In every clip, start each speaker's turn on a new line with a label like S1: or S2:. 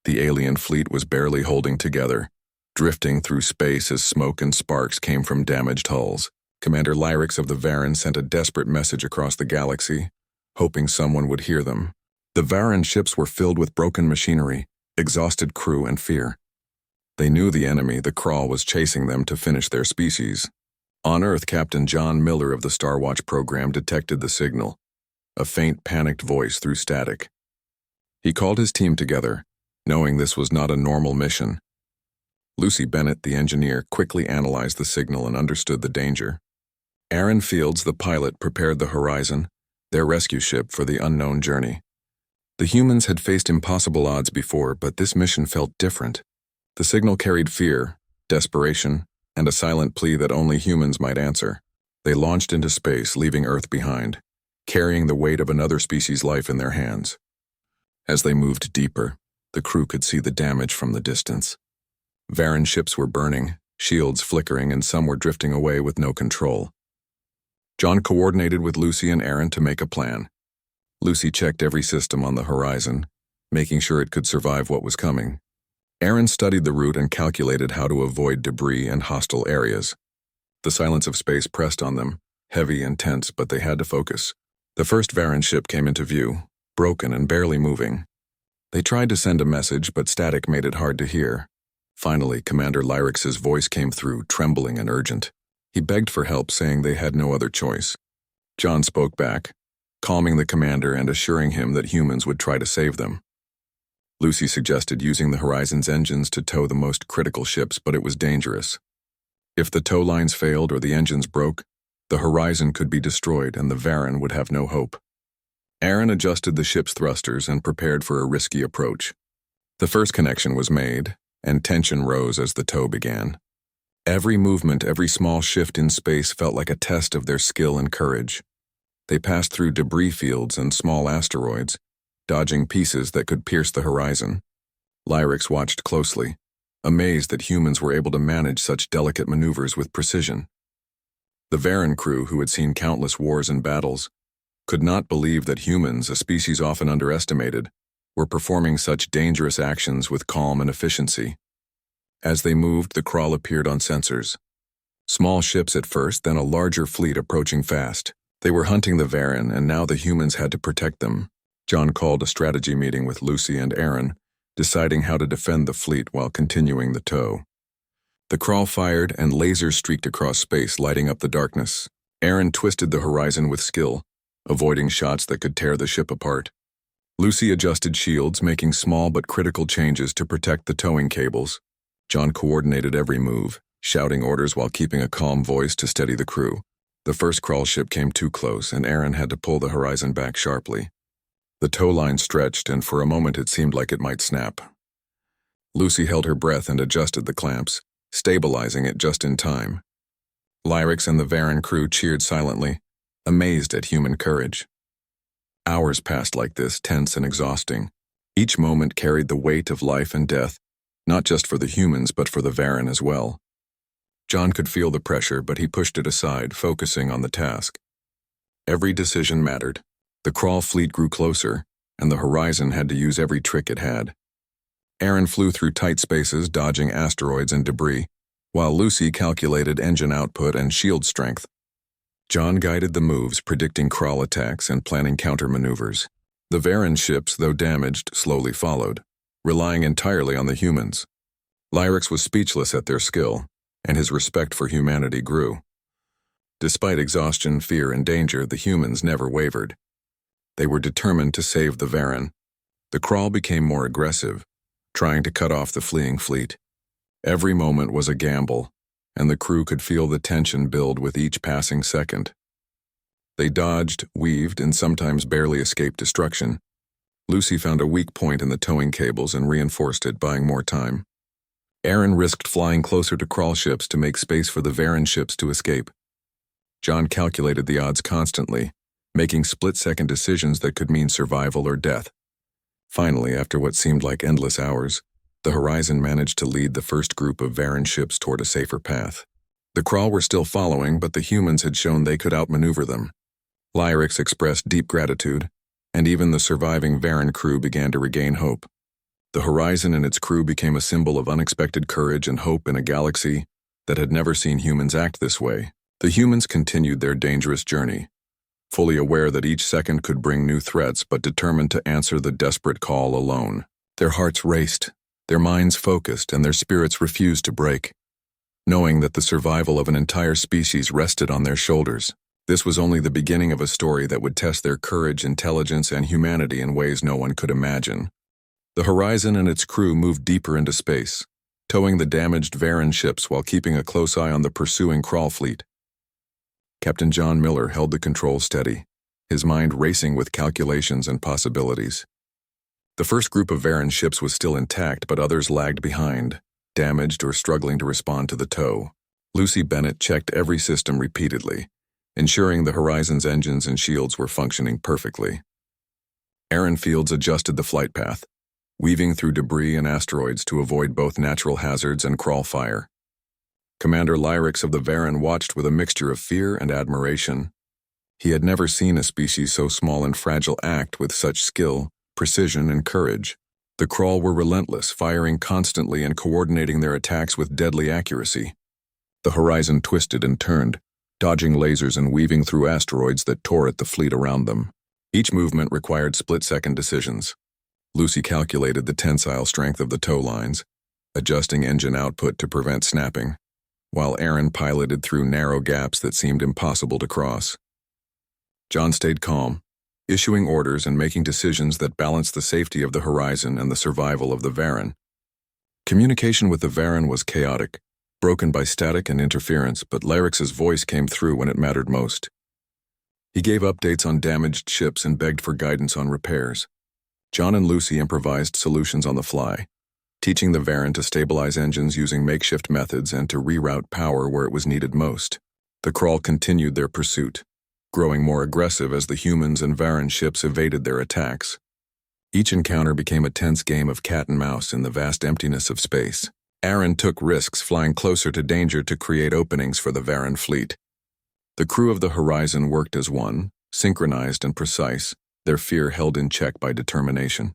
S1: The alien fleet was barely holding together, drifting through space as smoke and sparks came from damaged hulls. Commander Lyrix of the Varren sent a desperate message across the galaxy, hoping someone would hear them. The Varren ships were filled with broken machinery, exhausted crew, and fear. They knew the enemy, the Crawl, was chasing them to finish their species. On Earth, Captain John Miller of the Star Watch program detected the signal, a faint, panicked voice through static. He called his team together, knowing this was not a normal mission. Lucy Bennett, the engineer, quickly analyzed the signal and understood the danger. Aaron Fields, the pilot, prepared the Horizon, their rescue ship, for the unknown journey. The humans had faced impossible odds before, but this mission felt different. The signal carried fear, desperation, and a silent plea that only humans might answer. They launched into space, leaving Earth behind, carrying the weight of another species' life in their hands. As they moved deeper, the crew could see the damage from the distance. Varren ships were burning, shields flickering, and some were drifting away with no control. John coordinated with Lucy and Aaron to make a plan. Lucy checked every system on the Horizon, making sure it could survive what was coming. Aaron studied the route and calculated how to avoid debris and hostile areas. The silence of space pressed on them, heavy and tense, but they had to focus. The first Varren ship came into view, broken and barely moving. They tried to send a message, but static made it hard to hear. Finally, Commander Lyrix's voice came through, trembling and urgent. He begged for help, saying they had no other choice. John spoke back, calming the commander and assuring him that humans would try to save them. Lucy suggested using the Horizon's engines to tow the most critical ships, but it was dangerous. If the tow lines failed or the engines broke, the Horizon could be destroyed and the Varren would have no hope. Aaron adjusted the ship's thrusters and prepared for a risky approach. The first connection was made, and tension rose as the tow began. Every movement, every small shift in space felt like a test of their skill and courage. They passed through debris fields and small asteroids, dodging pieces that could pierce the Horizon. Lyrix watched closely, amazed that humans were able to manage such delicate maneuvers with precision. The Varren crew, who had seen countless wars and battles, could not believe that humans, a species often underestimated, were performing such dangerous actions with calm and efficiency. As they moved, the Crawl appeared on sensors. Small ships at first, then a larger fleet approaching fast. They were hunting the Varren, and now the humans had to protect them. John called a strategy meeting with Lucy and Aaron, deciding how to defend the fleet while continuing the tow. The Crawl fired, and lasers streaked across space, lighting up the darkness. Aaron twisted the Horizon with skill, avoiding shots that could tear the ship apart. Lucy adjusted shields, making small but critical changes to protect the towing cables. John coordinated every move, shouting orders while keeping a calm voice to steady the crew. The first Crawl ship came too close, and Aaron had to pull the Horizon back sharply. The tow line stretched, and for a moment it seemed like it might snap. Lucy held her breath and adjusted the clamps, stabilizing it just in time. Lyrix and the Varren crew cheered silently, amazed at human courage. Hours passed like this, tense and exhausting. Each moment carried the weight of life and death, not just for the humans but for the Varren as well. John could feel the pressure, but he pushed it aside, focusing on the task. Every decision mattered. The Crawl fleet grew closer, and the Horizon had to use every trick it had. Aaron flew through tight spaces, dodging asteroids and debris, while Lucy calculated engine output and shield strength. John guided the moves, predicting Crawl attacks and planning counter-maneuvers. The Varren ships, though damaged, slowly followed, relying entirely on the humans. Lyrix was speechless at their skill, and his respect for humanity grew. Despite exhaustion, fear, and danger, the humans never wavered. They were determined to save the Varren. The Crawl became more aggressive, trying to cut off the fleeing fleet. Every moment was a gamble, and the crew could feel the tension build with each passing second. They dodged, weaved, and sometimes barely escaped destruction. Lucy found a weak point in the towing cables and reinforced it, buying more time. Aaron risked flying closer to Crawl ships to make space for the Varren ships to escape. John calculated the odds constantly, making split-second decisions that could mean survival or death. Finally, after what seemed like endless hours, the Horizon managed to lead the first group of Varren ships toward a safer path. The Crawl were still following, but the humans had shown they could outmaneuver them. Lyrix expressed deep gratitude, and even the surviving Varren crew began to regain hope. The horizon and its crew became a symbol of unexpected courage and hope in a galaxy that had never seen humans act this way. The humans continued their dangerous journey, fully aware that each second could bring new threats but determined to answer the desperate call alone. Their hearts raced, their minds focused, and their spirits refused to break, knowing that the survival of an entire species rested on their shoulders. This was only the beginning of a story that would test their courage, intelligence, and humanity in ways no one could imagine. The Horizon and its crew moved deeper into space, towing the damaged Varan ships while keeping a close eye on the pursuing Crawl fleet. Captain John Miller held the controls steady, his mind racing with calculations and possibilities. The first group of Varan ships was still intact, but others lagged behind, damaged or struggling to respond to the tow. Lucy Bennett checked every system repeatedly, ensuring the Horizon's engines and shields were functioning perfectly. Aaron Fields adjusted the flight path, weaving through debris and asteroids to avoid both natural hazards and crawl fire. Commander Lyrics of the Varan watched with a mixture of fear and admiration. He had never seen a species so small and fragile act with such skill, precision, and courage. The Crawl were relentless, firing constantly and coordinating their attacks with deadly accuracy. The Horizon twisted and turned, dodging lasers and weaving through asteroids that tore at the fleet around them. Each movement required split-second decisions. Lucy calculated the tensile strength of the tow lines, adjusting engine output to prevent snapping, while Aaron piloted through narrow gaps that seemed impossible to cross. John stayed calm, issuing orders and making decisions that balanced the safety of the Horizon and the survival of the Varan. Communication with the Varan was chaotic, broken by static and interference, but Lyrics's voice came through when it mattered most. He gave updates on damaged ships and begged for guidance on repairs. John and Lucy improvised solutions on the fly, teaching the Varan to stabilize engines using makeshift methods and to reroute power where it was needed most. The Crawl continued their pursuit, growing more aggressive as the humans and Varan ships evaded their attacks. Each encounter became a tense game of cat and mouse in the vast emptiness of space. Aaron took risks, flying closer to danger to create openings for the Varan fleet. The crew of the Horizon worked as one, synchronized and precise, their fear held in check by determination.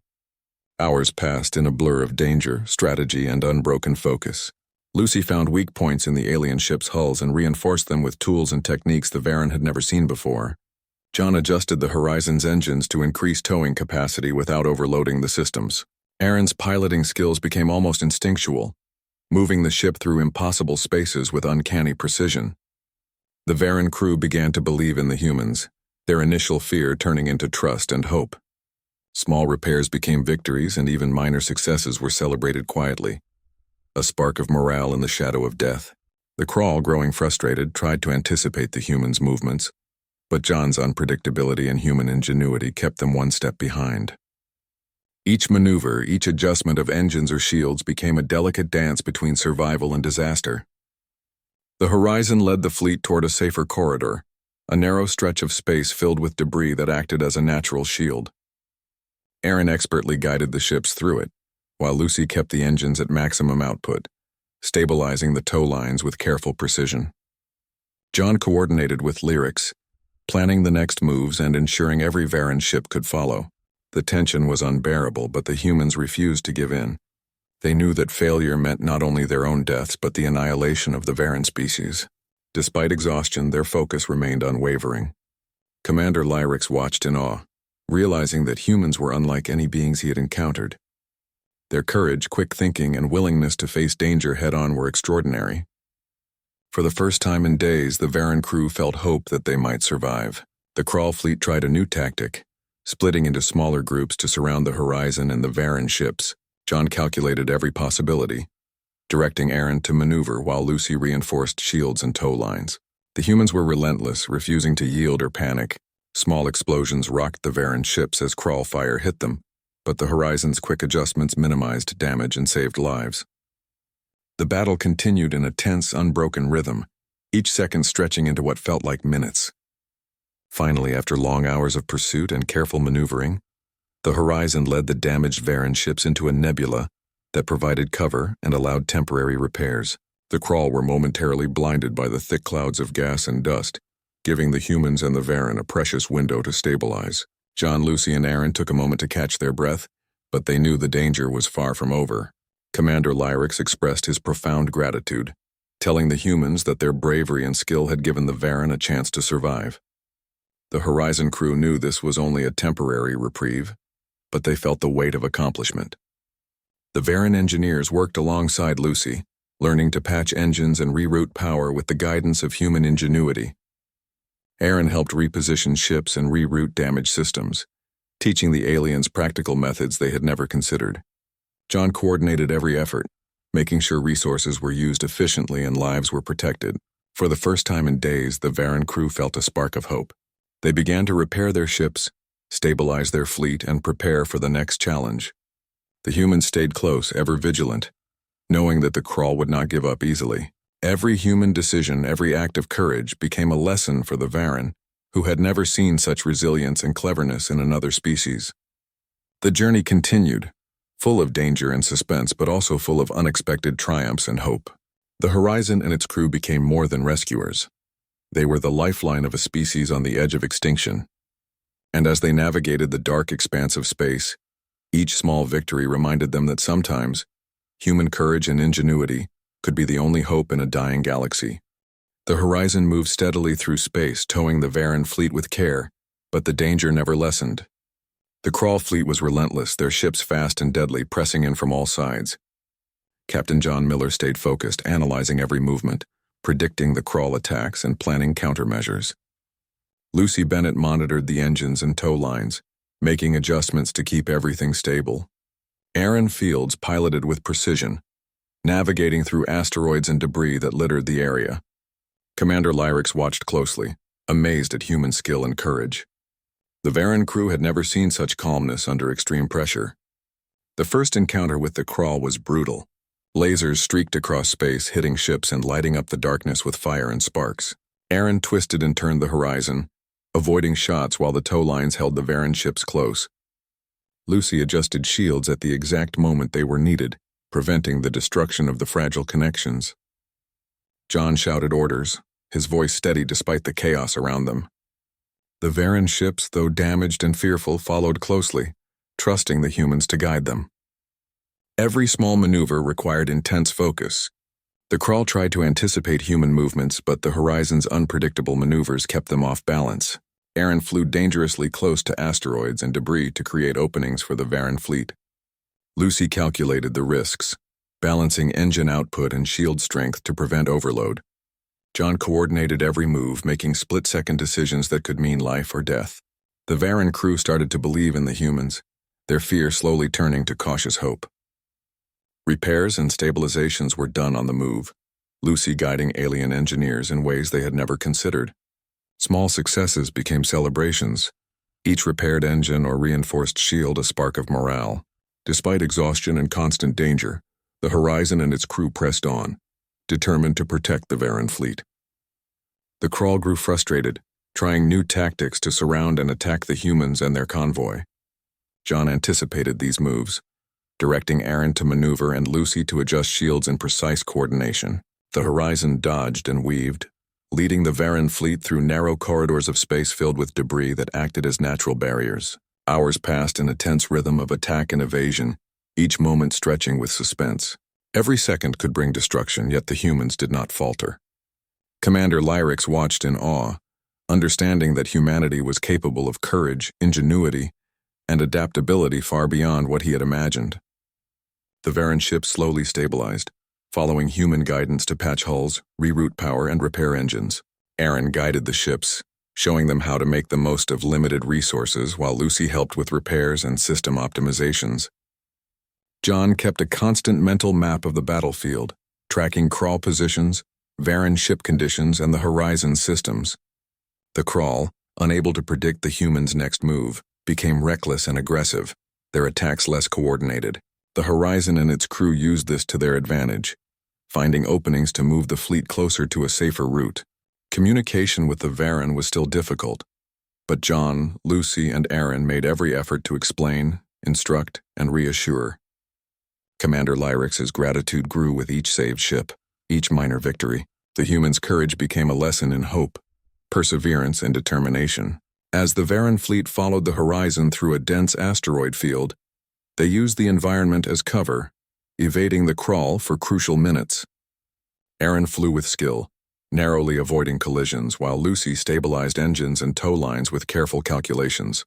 S1: Hours passed in a blur of danger, strategy, and unbroken focus. Lucy found weak points in the alien ship's hulls and reinforced them with tools and techniques the Varan had never seen before. John adjusted the Horizon's engines to increase towing capacity without overloading the systems. Aaron's piloting skills became almost instinctual, moving the ship through impossible spaces with uncanny precision. The Varan crew began to believe in the humans, their initial fear turning into trust and hope. Small repairs became victories, and even minor successes were celebrated quietly, a spark of morale in the shadow of death. The Crawl, growing frustrated, tried to anticipate the humans' movements, but John's unpredictability and human ingenuity kept them one step behind. Each maneuver, each adjustment of engines or shields became a delicate dance between survival and disaster. The Horizon led the fleet toward a safer corridor, a narrow stretch of space filled with debris that acted as a natural shield. Aaron expertly guided the ships through it, while Lucy kept the engines at maximum output, stabilizing the tow lines with careful precision. John coordinated with Lyrics, planning the next moves and ensuring every Varan ship could follow. The tension was unbearable, but the humans refused to give in. They knew that failure meant not only their own deaths but the annihilation of the Varan species. Despite exhaustion, their focus remained unwavering. Commander Lyrics watched in awe, realizing that humans were unlike any beings he had encountered. Their courage, quick thinking, and willingness to face danger head-on were extraordinary. For the first time in days, the Varan crew felt hope that they might survive. The Crawl fleet tried a new tactic, splitting into smaller groups to surround the Horizon and the Varan ships. John calculated every possibility, directing Aaron to maneuver while Lucy reinforced shields and tow lines. The humans were relentless, refusing to yield or panic. Small explosions rocked the Varan ships as Crawl fire hit them, but the Horizon's quick adjustments minimized damage and saved lives. The battle continued in a tense, unbroken rhythm, each second stretching into what felt like minutes. Finally, after long hours of pursuit and careful maneuvering, the Horizon led the damaged Varan ships into a nebula that provided cover and allowed temporary repairs. The Crawl were momentarily blinded by the thick clouds of gas and dust, giving the humans and the Varan a precious window to stabilize. John, Lucy, and Aaron took a moment to catch their breath, But they knew the danger was far from over. Commander Lyrax expressed his profound gratitude, telling the humans that their bravery and skill had given the Varen a chance to survive. The Horizon crew knew this was only a temporary reprieve, but they felt the weight of accomplishment. The Varen engineers worked alongside Lucy, learning to patch engines and reroute power with the guidance of human ingenuity. Aaron helped reposition ships and reroute damaged systems, teaching the aliens practical methods they had never considered. John coordinated every effort, making sure resources were used efficiently and lives were protected. For the first time in days, the Varen crew felt a spark of hope. They began to repair their ships, stabilize their fleet, and prepare for the next challenge. The humans stayed close, ever vigilant, knowing that the Crawl would not give up easily. Every human decision, every act of courage became a lesson for the Varen, who had never seen such resilience and cleverness in another species. The journey continued, full of danger and suspense, but also full of unexpected triumphs and hope. The Horizon and its crew became more than rescuers. They were the lifeline of a species on the edge of extinction. And as they navigated the dark expanse of space, each small victory reminded them that sometimes human courage and ingenuity could be the only hope in a dying galaxy. The Horizon moved steadily through space, towing the Varen fleet with care, but the danger never lessened. The Crawl fleet was relentless, their ships fast and deadly, pressing in from all sides. Captain John Miller stayed focused, analyzing every movement, predicting the Crawl attacks and planning countermeasures. Lucy Bennett monitored the engines and tow lines, making adjustments to keep everything stable. Aaron Fields piloted with precision, navigating through asteroids and debris that littered the area. Commander Lyrax watched closely, amazed at human skill and courage. The Varen crew had never seen such calmness under extreme pressure. The first encounter with the Crawl was brutal. Lasers streaked across space, hitting ships and lighting up the darkness with fire and sparks. Aaron twisted and turned the Horizon, avoiding shots while the tow lines held the Varen ships close. Lucy adjusted shields at the exact moment they were needed, preventing the destruction of the fragile connections. John shouted orders, his voice steady despite the chaos around them. The Varen ships, though damaged and fearful, followed closely, trusting the humans to guide them. Every small maneuver required intense focus. The Crawl tried to anticipate human movements, but the Horizon's unpredictable maneuvers kept them off balance. Aaron flew dangerously close to asteroids and debris to create openings for the Varen fleet. Lucy calculated the risks, balancing engine output and shield strength to prevent overload. John coordinated every move, making split-second decisions that could mean life or death. The Varen crew started to believe in the humans, their fear slowly turning to cautious hope. Repairs and stabilizations were done on the move, Lucy guiding alien engineers in ways they had never considered. Small successes became celebrations, each repaired engine or reinforced shield a spark of morale. Despite exhaustion and constant danger, the Horizon and its crew pressed on, determined to protect the Varen fleet. The Crawl grew frustrated, trying new tactics to surround and attack the humans and their convoy. John anticipated these moves, directing Aaron to maneuver and Lucy to adjust shields in precise coordination. The Horizon dodged and weaved, leading the Varen fleet through narrow corridors of space filled with debris that acted as natural barriers. Hours passed in a tense rhythm of attack and evasion, each moment stretching with suspense. Every second could bring destruction, yet the humans did not falter. Commander Lyrax watched in awe, understanding that humanity was capable of courage, ingenuity, and adaptability far beyond what he had imagined. The Varen ship slowly stabilized, following human guidance to patch hulls, reroute power, and repair engines. Aaron guided the ships, showing them how to make the most of limited resources while Lucy helped with repairs and system optimizations. John kept a constant mental map of the battlefield, tracking Crawl positions, Varen ship conditions, and the Horizon systems. The Crawl, unable to predict the humans' next move, became reckless and aggressive, their attacks less coordinated. The Horizon and its crew used this to their advantage, finding openings to move the fleet closer to a safer route. Communication with the Varen was still difficult, but John, Lucy, and Aaron made every effort to explain, instruct, and reassure. Commander Lyrax's gratitude grew with each saved ship, each minor victory. The humans' courage became a lesson in hope, perseverance, and determination. As the Varen fleet followed the Horizon through a dense asteroid field, They used the environment as cover, evading the crawl for crucial minutes. Aaron flew with skill, narrowly avoiding collisions, while Lucy stabilized engines and tow lines with careful calculations.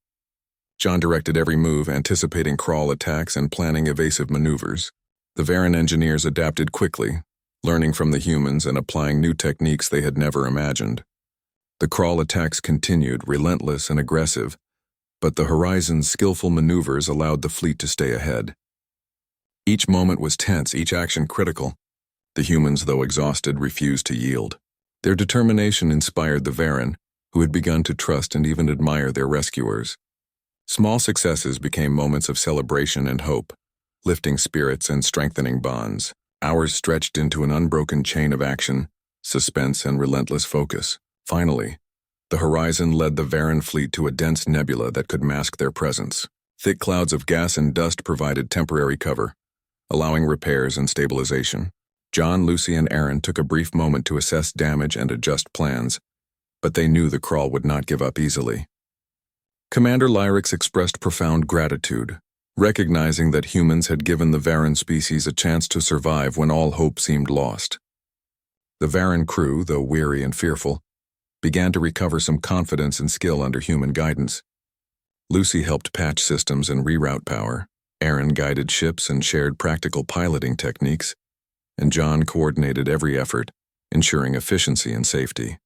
S1: John directed every move, anticipating crawl attacks and planning evasive maneuvers. The Varen engineers adapted quickly, learning from the humans and applying new techniques they had never imagined. The crawl attacks continued, relentless and aggressive, but the Horizon's skillful maneuvers allowed the fleet to stay ahead. Each moment was tense, each action critical. The humans, though exhausted, refused to yield. Their determination inspired the Varen, who had begun to trust and even admire their rescuers. Small successes became moments of celebration and hope, lifting spirits and strengthening bonds. Hours stretched into an unbroken chain of action, suspense, and relentless focus. Finally, the Horizon led the Varen fleet to a dense nebula that could mask their presence. Thick clouds of gas and dust provided temporary cover, allowing repairs and stabilization. John, Lucy, and Aaron took a brief moment to assess damage and adjust plans, but they knew the crawl would not give up easily. Commander Lyrics expressed profound gratitude, recognizing that humans had given the Varen species a chance to survive when all hope seemed lost. The Varen crew, though weary and fearful, began to recover some confidence and skill under human guidance. Lucy helped patch systems and reroute power. Aaron guided ships and shared practical piloting techniques, and John coordinated every effort, ensuring efficiency and safety.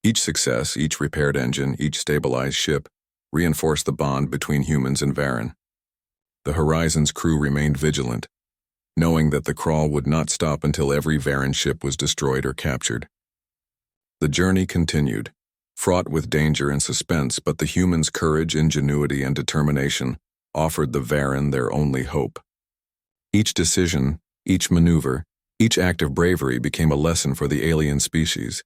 S1: Each success, each repaired engine, each stabilized ship, reinforced the bond between humans and Varen. The Horizon's crew remained vigilant, knowing that the crawl would not stop until every Varen ship was destroyed or captured. The journey continued, fraught with danger and suspense, but the humans' courage, ingenuity, and determination offered the Varen their only hope. Each decision, each maneuver, each act of bravery became a lesson for the alien species,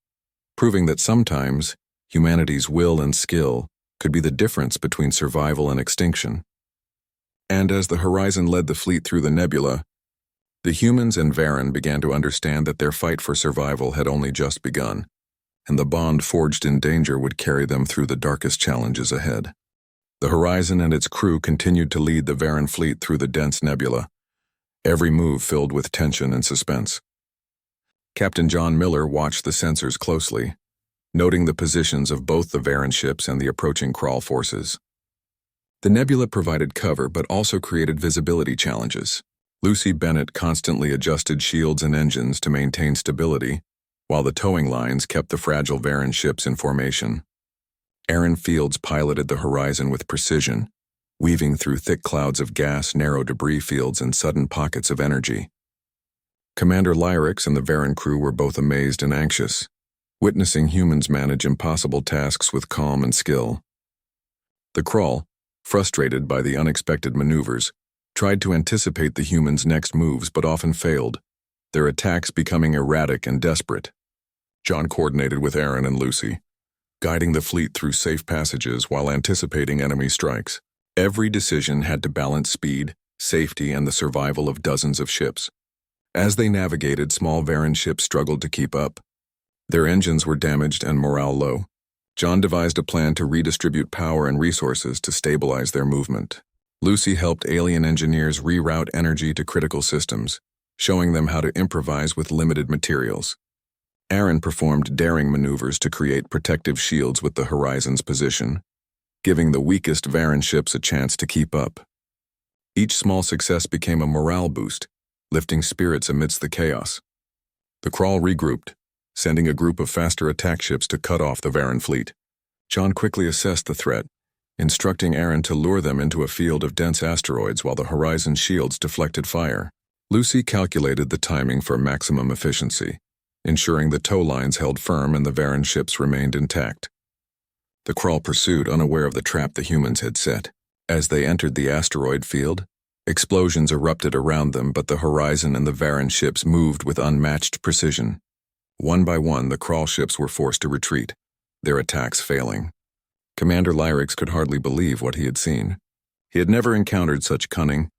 S1: proving that sometimes humanity's will and skill could be the difference between survival and extinction. And as the Horizon led the fleet through the nebula, the humans and Varen began to understand that their fight for survival had only just begun, and the bond forged in danger would carry them through the darkest challenges ahead. The Horizon and its crew continued to lead the Varen fleet through the dense nebula, every move filled with tension and suspense. Captain John Miller watched the sensors closely, noting the positions of both the Varen ships and the approaching crawl forces. The nebula provided cover but also created visibility challenges. Lucy Bennett constantly adjusted shields and engines to maintain stability, while the towing lines kept the fragile Varen ships in formation. Aaron Fields piloted the Horizon with precision, weaving through thick clouds of gas, narrow debris fields, and sudden pockets of energy. Commander Lyrics and the Varen crew were both amazed and anxious, witnessing humans manage impossible tasks with calm and skill. The crawl, frustrated by the unexpected maneuvers, tried to anticipate the humans' next moves but often failed, their attacks becoming erratic and desperate. John coordinated with Aaron and Lucy, guiding the fleet through safe passages while anticipating enemy strikes. Every decision had to balance speed, safety, and the survival of dozens of ships. As they navigated, small Varen ships struggled to keep up. Their engines were damaged and morale low. John devised a plan to redistribute power and resources to stabilize their movement. Lucy helped alien engineers reroute energy to critical systems, showing them how to improvise with limited materials. Aaron performed daring maneuvers to create protective shields with the Horizon's position, giving the weakest Varen ships a chance to keep up. Each small success became a morale boost, lifting spirits amidst the chaos. The crawl regrouped, sending a group of faster attack ships to cut off the Varen fleet. John quickly assessed the threat, instructing Aaron to lure them into a field of dense asteroids while the Horizon's shields deflected fire. Lucy calculated the timing for maximum efficiency, ensuring the tow lines held firm and the Varen ships remained intact. The crawl pursued, unaware of the trap the humans had set. As they entered the asteroid field, explosions erupted around them, but the Horizon and the Varen ships moved with unmatched precision. One by one, the crawl ships were forced to retreat, their attacks failing. Commander Lyrics could hardly believe what he had seen. He had never encountered such cunning,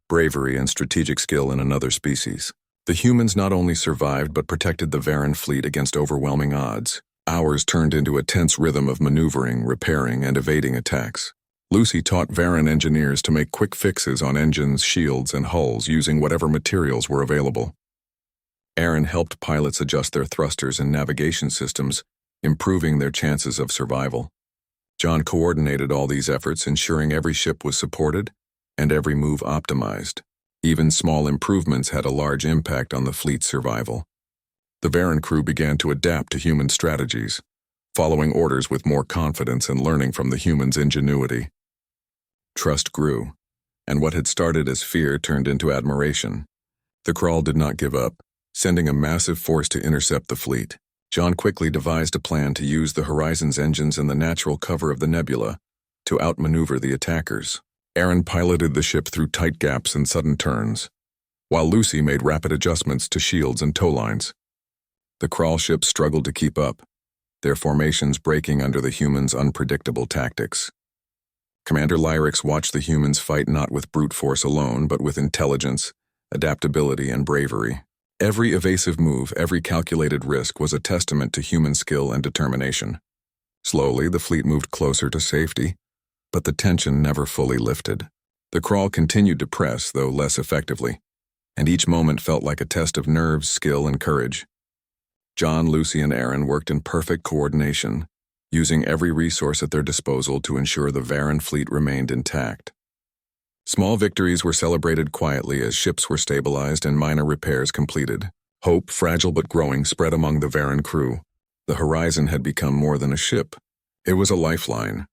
S1: bravery, and strategic skill in another species. The humans not only survived but protected the Varen fleet against overwhelming odds. Hours turned into a tense rhythm of maneuvering, repairing, and evading attacks. Lucy taught Varen engineers to make quick fixes on engines, shields, and hulls using whatever materials were available. Aaron helped pilots adjust their thrusters and navigation systems, improving their chances of survival. John coordinated all these efforts, ensuring every ship was supported and every move optimized. Even small improvements had a large impact on the fleet's survival. The Varen crew began to adapt to human strategies, following orders with more confidence and learning from the humans' ingenuity. Trust grew, and what had started as fear turned into admiration. The Crawl did not give up, sending a massive force to intercept the fleet. John quickly devised a plan to use the Horizon's engines and the natural cover of the nebula to outmaneuver the attackers. Aaron piloted the ship through tight gaps and sudden turns, while Lucy made rapid adjustments to shields and tow lines. The Crawl ships struggled to keep up, their formations breaking under the humans' unpredictable tactics. Commander Lyrics watched the humans fight not with brute force alone, but with intelligence, adaptability, and bravery. Every evasive move, every calculated risk was a testament to human skill and determination. Slowly, the fleet moved closer to safety, but the tension never fully lifted. The Crawl continued to press, though less effectively, and each moment felt like a test of nerves, skill, and courage. John, Lucy, and Aaron worked in perfect coordination, using every resource at their disposal to ensure the Varen fleet remained intact. Small victories were celebrated quietly as ships were stabilized and minor repairs completed. Hope, fragile but growing, spread among the Varen crew. The Horizon had become more than a ship. It was a lifeline,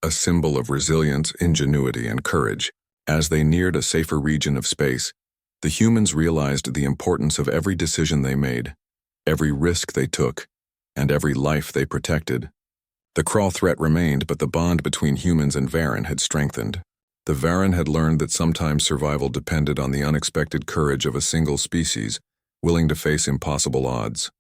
S1: a symbol of resilience, ingenuity, and courage. As they neared a safer region of space, the humans realized the importance of every decision they made, every risk they took, and every life they protected. The Crawl threat remained, but the bond between humans and Varen had strengthened. The Varen had learned that sometimes survival depended on the unexpected courage of a single species, willing to face impossible odds.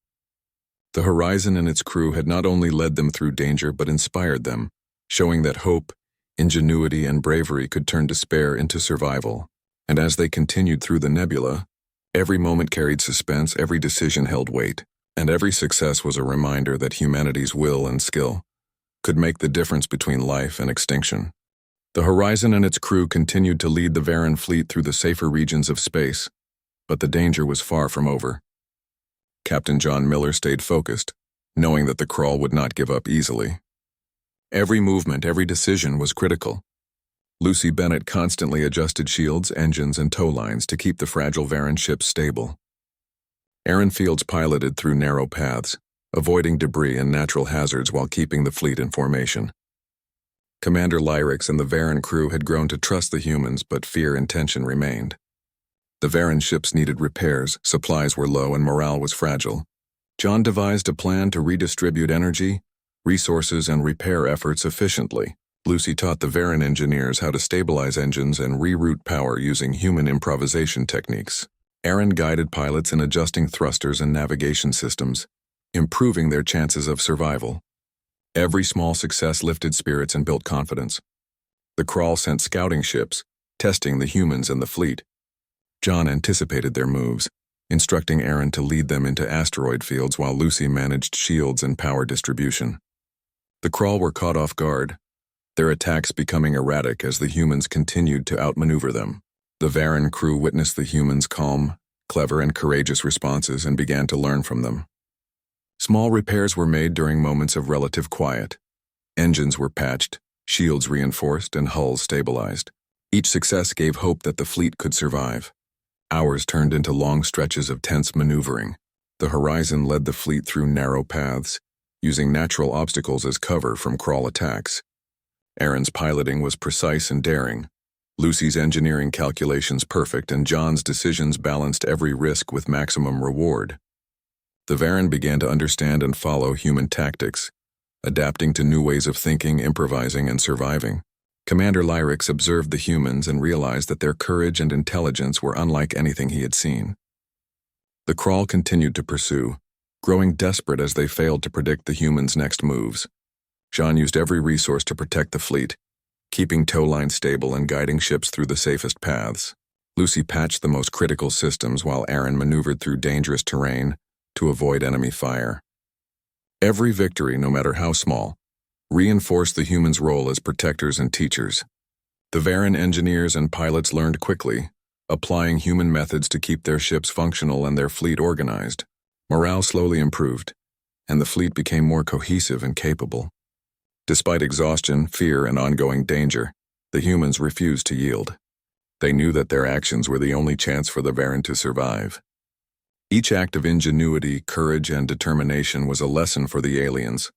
S1: The Horizon and its crew had not only led them through danger but inspired them, showing that hope, ingenuity, and bravery could turn despair into survival. And as they continued through the nebula, every moment carried suspense, every decision held weight, and every success was a reminder that humanity's will and skill could make the difference between life and extinction. The Horizon and its crew continued to lead the Varen fleet through the safer regions of space, but the danger was far from over. Captain John Miller stayed focused, knowing that the Crawl would not give up easily. Every movement, every decision was critical. Lucy Bennett constantly adjusted shields, engines, and tow lines to keep the fragile Varen ship stable. Aaron Fields piloted through narrow paths, avoiding debris and natural hazards while keeping the fleet in formation. Commander Lyrics and the Varen crew had grown to trust the humans, but fear and tension remained. The Varen ships needed repairs, supplies were low, and morale was fragile. John devised a plan to redistribute energy, resources, and repair efforts efficiently. Lucy taught the Varen engineers how to stabilize engines and reroute power using human improvisation techniques. Aaron guided pilots in adjusting thrusters and navigation systems, improving their chances of survival. Every small success lifted spirits and built confidence. The Crawl sent scouting ships, testing the humans and the fleet. John anticipated their moves, instructing Aaron to lead them into asteroid fields while Lucy managed shields and power distribution. The Crawl were caught off guard, their attacks becoming erratic as the humans continued to outmaneuver them. The Varen crew witnessed the humans' calm, clever, and courageous responses and began to learn from them. Small repairs were made during moments of relative quiet. Engines were patched, shields reinforced, and hulls stabilized. Each success gave hope that the fleet could survive. Hours turned into long stretches of tense maneuvering. The Horizon led the fleet through narrow paths, using natural obstacles as cover from Crawl attacks. Aaron's piloting was precise and daring, Lucy's engineering calculations perfect, and John's decisions balanced every risk with maximum reward. The Varen began to understand and follow human tactics, adapting to new ways of thinking, improvising, and surviving. Commander Lyrics observed the humans and realized that their courage and intelligence were unlike anything he had seen. The Crawl continued to pursue, growing desperate as they failed to predict the humans' next moves. John used every resource to protect the fleet, keeping tow lines stable and guiding ships through the safest paths. Lucy patched the most critical systems while Aaron maneuvered through dangerous terrain to avoid enemy fire. Every victory, no matter how small, reinforced the humans' role as protectors and teachers. The Varan engineers and pilots learned quickly, applying human methods to keep their ships functional and their fleet organized. Morale slowly improved, and the fleet became more cohesive and capable. Despite exhaustion, fear, and ongoing danger, the humans refused to yield. They knew that their actions were the only chance for the Varan to survive. Each act of ingenuity, courage, and determination was a lesson for the aliens,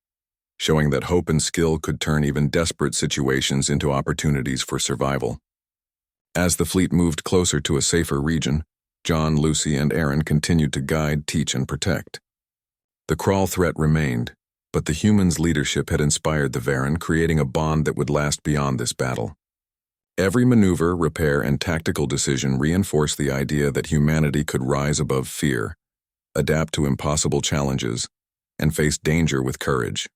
S1: showing that hope and skill could turn even desperate situations into opportunities for survival. As the fleet moved closer to a safer region, John, Lucy, and Aaron continued to guide, teach, and protect. The Crawl threat remained, but the humans' leadership had inspired the Varan, creating a bond that would last beyond this battle. Every maneuver, repair, and tactical decision reinforced the idea that humanity could rise above fear, adapt to impossible challenges, and face danger with courage.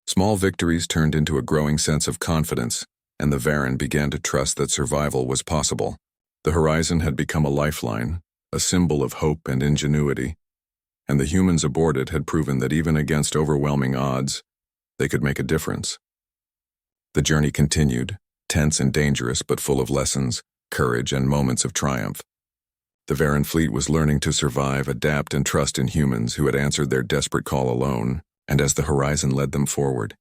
S1: Small victories turned into a growing sense of confidence, and the Varan began to trust that survival was possible. The horizon had become a lifeline, a symbol of hope and ingenuity, and the humans aboard it had proven that even against overwhelming odds, they could make a difference. The journey continued, tense and dangerous but full of lessons, courage, and moments of triumph. The Varan fleet was learning to survive, adapt, and trust in humans who had answered their desperate call alone, and as the horizon led them forward,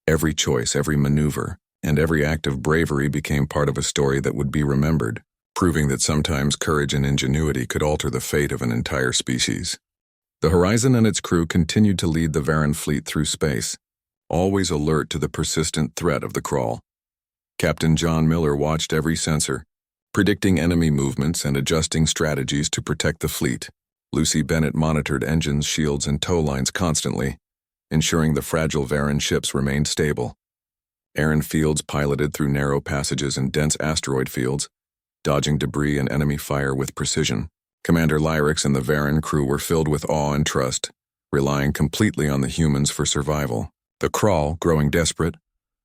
S1: every choice, every maneuver, and every act of bravery became part of a story that would be remembered, proving that sometimes courage and ingenuity could alter the fate of an entire species. The Horizon and its crew continued to lead the Varan fleet through space, always alert to the persistent threat of the Crawl. Captain John Miller watched every sensor, predicting enemy movements and adjusting strategies to protect the fleet. Lucy Bennett monitored engines, shields, and tow lines constantly, ensuring the fragile Varan ships remained stable. Aaron Fields piloted through narrow passages and dense asteroid fields, dodging debris and enemy fire with precision. Commander Lyrics and the Varan crew were filled with awe and trust, relying completely on the humans for survival. The Crawl, growing desperate,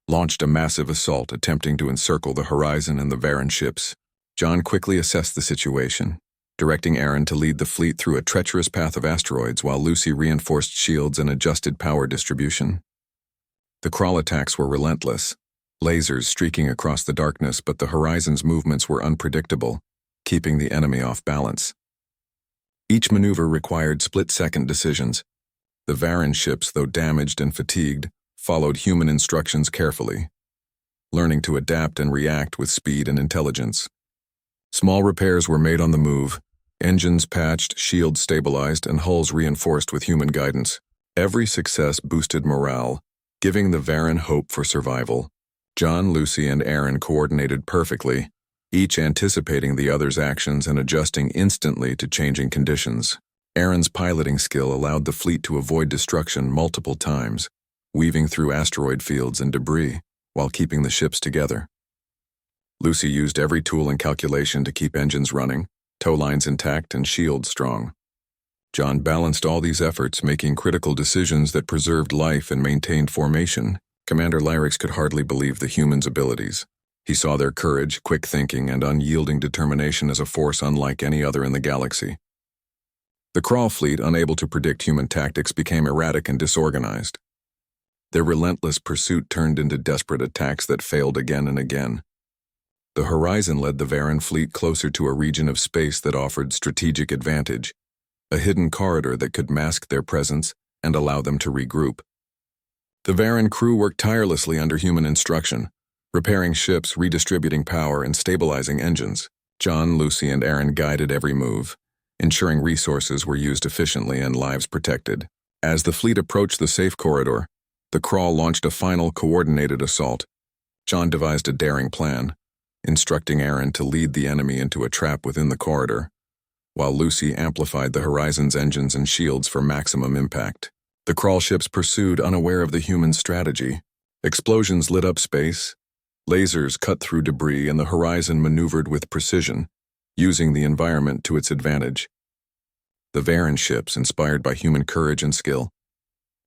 S1: launched a massive assault attempting to encircle the Horizon and the Varan ships. John quickly assessed the situation, directing Aaron to lead the fleet through a treacherous path of asteroids while Lucy reinforced shields and adjusted power distribution. The Crawl attacks were relentless, lasers streaking across the darkness, but the Horizon's movements were unpredictable, keeping the enemy off balance. Each maneuver required split-second decisions. The Varan ships, though damaged and fatigued, followed human instructions carefully, learning to adapt and react with speed and intelligence. Small repairs were made on the move, engines patched, shields stabilized, and hulls reinforced with human guidance. Every success boosted morale, giving the Varan hope for survival. John, Lucy, and Aaron coordinated perfectly, each anticipating the other's actions and adjusting instantly to changing conditions. Aaron's piloting skill allowed the fleet to avoid destruction multiple times, weaving through asteroid fields and debris while keeping the ships together. Lucy used every tool and calculation to keep engines running, tow lines intact, and shields strong. John balanced all these efforts, making critical decisions that preserved life and maintained formation. Commander Lyrics could hardly believe the humans' abilities. He saw their courage, quick thinking, and unyielding determination as a force unlike any other in the galaxy. The Crawl fleet, unable to predict human tactics, became erratic and disorganized. Their relentless pursuit turned into desperate attacks that failed again and again. The Horizon led the Varan fleet closer to a region of space that offered strategic advantage, a hidden corridor that could mask their presence and allow them to regroup. The Varan crew worked tirelessly under human instruction, repairing ships, redistributing power, and stabilizing engines. John, Lucy, and Aaron guided every move, ensuring resources were used efficiently and lives protected. As the fleet approached the safe corridor, the Crawl launched a final coordinated assault. John devised a daring plan, instructing Aaron to lead the enemy into a trap within the corridor, while Lucy amplified the Horizon's engines and shields for maximum impact. The Crawl ships pursued, unaware of the human strategy. Explosions lit up space, lasers cut through debris, and the Horizon maneuvered with precision, using the environment to its advantage. The Varan ships, inspired by human courage and skill,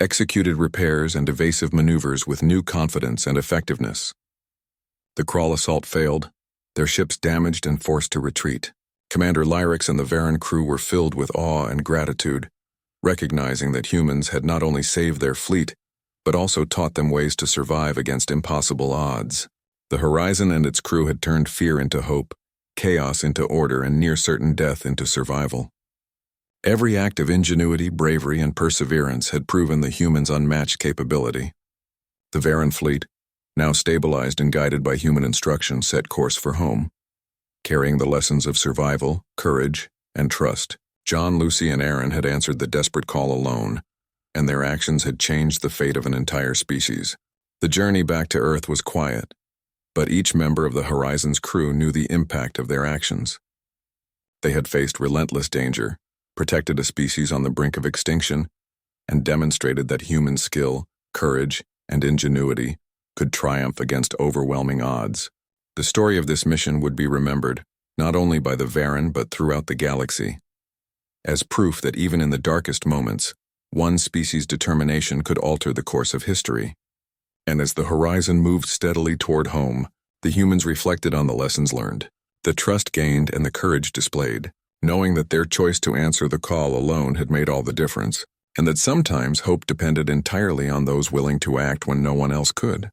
S1: executed repairs and evasive maneuvers with new confidence and effectiveness. The Crawl assault failed, their ships damaged and forced to retreat. Commander Lyrics and the Varan crew were filled with awe and gratitude, recognizing that humans had not only saved their fleet, but also taught them ways to survive against impossible odds. The Horizon and its crew had turned fear into hope, chaos into order, and near-certain death into survival. Every act of ingenuity, bravery, and perseverance had proven the humans' unmatched capability. The Varen fleet, now stabilized and guided by human instruction, set course for home, carrying the lessons of survival, courage, and trust. John, Lucy, and Aaron had answered the desperate call alone, and their actions had changed the fate of an entire species. The journey back to Earth was quiet, but each member of the Horizon's crew knew the impact of their actions. They had faced relentless danger, protected a species on the brink of extinction, and demonstrated that human skill, courage, and ingenuity could triumph against overwhelming odds. The story of this mission would be remembered, not only by the Varen but throughout the galaxy, as proof that even in the darkest moments, one species' determination could alter the course of history. And as the Horizon moved steadily toward home, the humans reflected on the lessons learned, the trust gained, and the courage displayed, knowing that their choice to answer the call alone had made all the difference, and that sometimes hope depended entirely on those willing to act when no one else could.